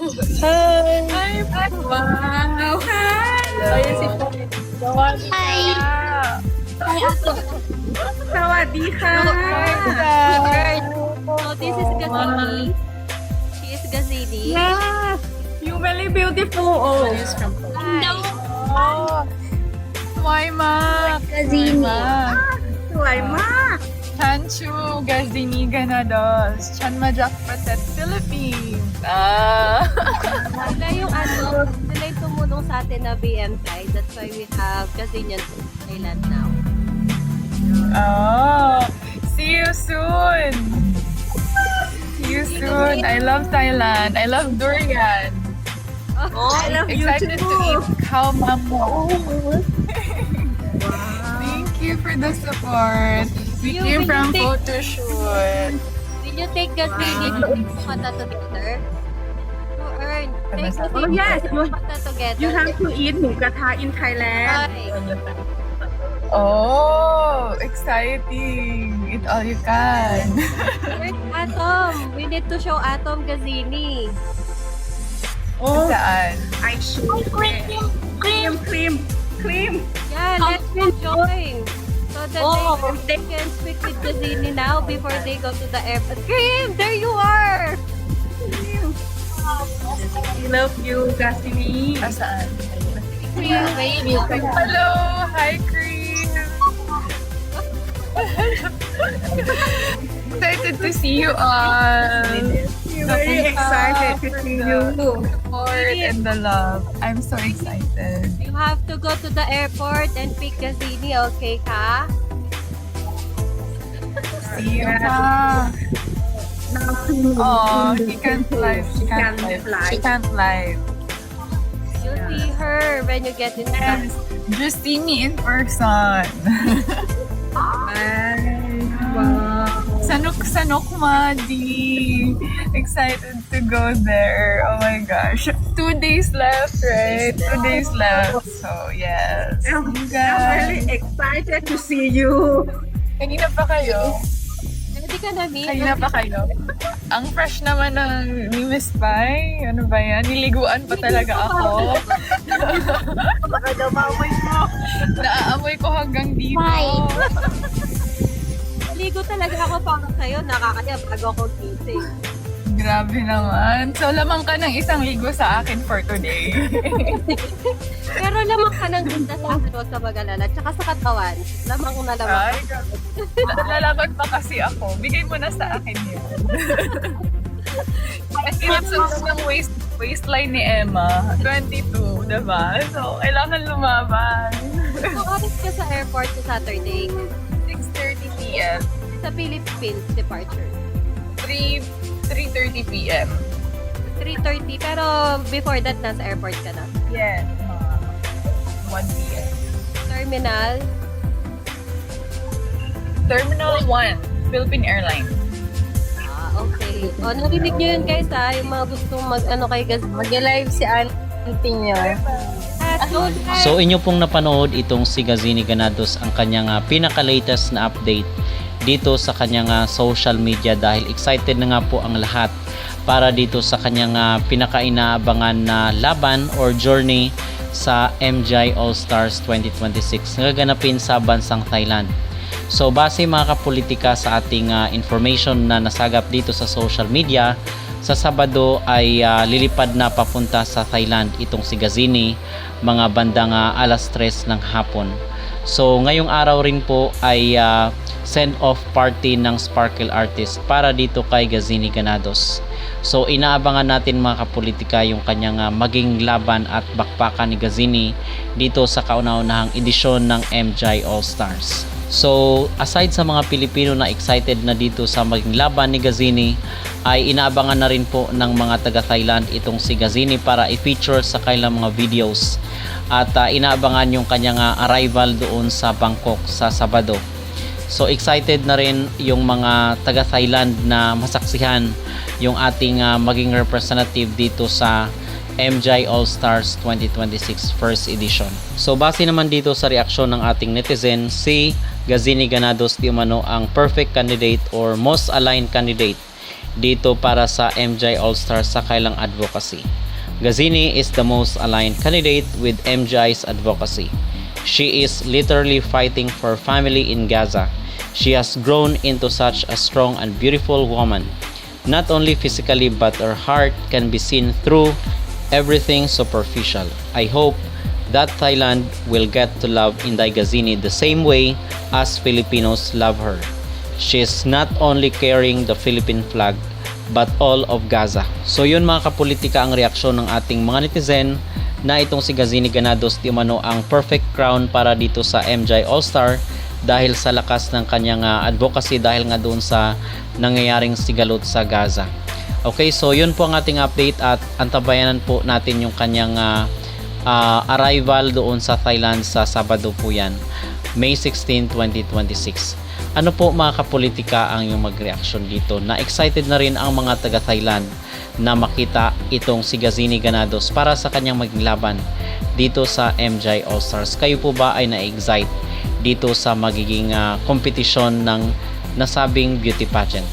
Hi! Hi! Wow! Hi! Ayan si Poy. Sawadi ka. Sawadi ka! So this is Gazini. She is Gazini. Yes! You very beautiful! Oh! Hi. Oh! Swaima! Gazini. สวยมาก Chanchu Gazini Ganados. Chanmajak Patet Philippines. Sila yung sila yung tumulong sa atin na BM side. That's why we have Gazinian Thailand now. Oh! See you soon! See you soon! I love Thailand. I love durian. Oh, I love you Excited to too! eat khao mamo. Thank you for the support. We You came will from take- photo shoot. Will you take Gazini and Kota together? To earn. Take Oh Gazini yes, and Kota together. you have to eat หมูกระทะ in Thailand. Hi. Oh, exciting! Eat all you can. Where's Atom? We need to show Atom Gazini. Oh, Saan? I should. Cream. Yeah, let's join. So that they can speak with Gazini now before they go to the airport. Cream, there you are! We love you, Gasini. Saan? Cream, Hello! Hi, Cream! Excited to see you all. We're very excited to see you. Support and the love. I'm so excited. you have to go to the airport and pick Gazini, okay ka? See you pa. Oh, he can't live. She can't live. She can't live. You'll see her when you get in the Yes. Just see me in person. Wow. Sanok Madi. Excited to go there. Oh my gosh. 2 days left, right? 2 days left. So, yes. I'm You very guys. excited to see you. Kanina pa kayo? Ready ka na, Mi? Kanina pa kayo? Ang fresh naman ng ni Miss Pai. Ano ba yan? Niliguan pa talaga ako. Baka daw maamoy mo. Naaamoy ko hanggang dito. Ligo talaga ako para sa'yo. Nakakaya bago ako gising. Grabe naman. So, lamang ka ng isang ligo sa akin for today. Pero lamang ka ng ganda sa akin, huwag ka mag-alala. Tsaka sa katawan, lamang ko na lamang. Ay, lalakad pa kasi ako. Bigay mo na sa akin yun. Kasi nagsuot ng waistline ni Emma. 22, diba? So, kailangan lumaban. So, oras ka sa airport sa Saturday. 6:30 p.m. Sa Philippines departure. 3:30 p.m. 3:30, pero before that, nasa airport ka na. Yes. 1 p.m. Terminal. Terminal 1, Philippine Airlines. Okay. O, narinig nyo yun guys ha, yung mga gustong mag-ano kay Gaz. Mag-live si auntie nyo. So inyo pong napanood itong si Gazini Ganados ang kanyang pinaka-latest na update dito sa kanyang social media dahil excited na nga po ang lahat para dito sa kanyang pinaka-inaabangan na laban or journey sa MJ All-Stars 2026 na gaganapin sa bansang Thailand. So base mga kapolitika sa ating information na nasagap dito sa social media, sa Sabado ay lilipad na papunta sa Thailand itong si Gazini mga bandang alas 3 ng hapon. So ngayong araw rin po ay send-off party ng Sparkle Artist para dito kay Gazini Ganados. So inaabangan natin mga kapolitika yung kanyang maging laban at bakbakan ni Gazini dito sa kauna-unahang edisyon ng MJ All Stars. So aside sa mga Pilipino na excited na dito sa maging laban ni Gazini, ay inaabangan na rin po ng mga taga Thailand itong si Gazini para i-feature sa kanilang mga videos at inaabangan yung kanyang arrival doon sa Bangkok sa Sabado. So excited na rin yung mga taga Thailand na masaksihan yung ating maging representative dito sa MJ All Stars 2026 First Edition. So base naman dito sa reaksyon ng ating netizen, si Gazini Ganados di umano ang perfect candidate or most aligned candidate dito para sa MJ All-Star sa kailang advocacy. Gazini is the most aligned candidate with MJ's advocacy. She is literally fighting for family in Gaza. She has grown into such a strong and beautiful woman. Not only physically but her heart can be seen through everything superficial. I hope that Thailand will get to love Inday Gazini the same way as Filipinos love her. She is not only carrying the Philippine flag but all of Gaza. So yun mga kapolitika ang reaksyon ng ating mga netizen na itong si Gazini Granados di umano ang perfect crown para dito sa MJ All-Star dahil sa lakas ng kanyang advocacy dahil nga doon sa nangyayaring sigalot sa Gaza. Okay, so yun po ang ating update at antabayanan po natin yung kanyang arrival doon sa Thailand sa Sabado po yan, May 16, 2026. Ano po mga kapolitika ang yung mag-reaction dito? Na excited na rin ang mga taga Thailand na makita itong si Gazini Granados para sa kanyang maging laban dito sa MJ All-Stars. Kayo po ba ay na-excite dito sa magiging kompetisyon ng nasabing beauty pageant?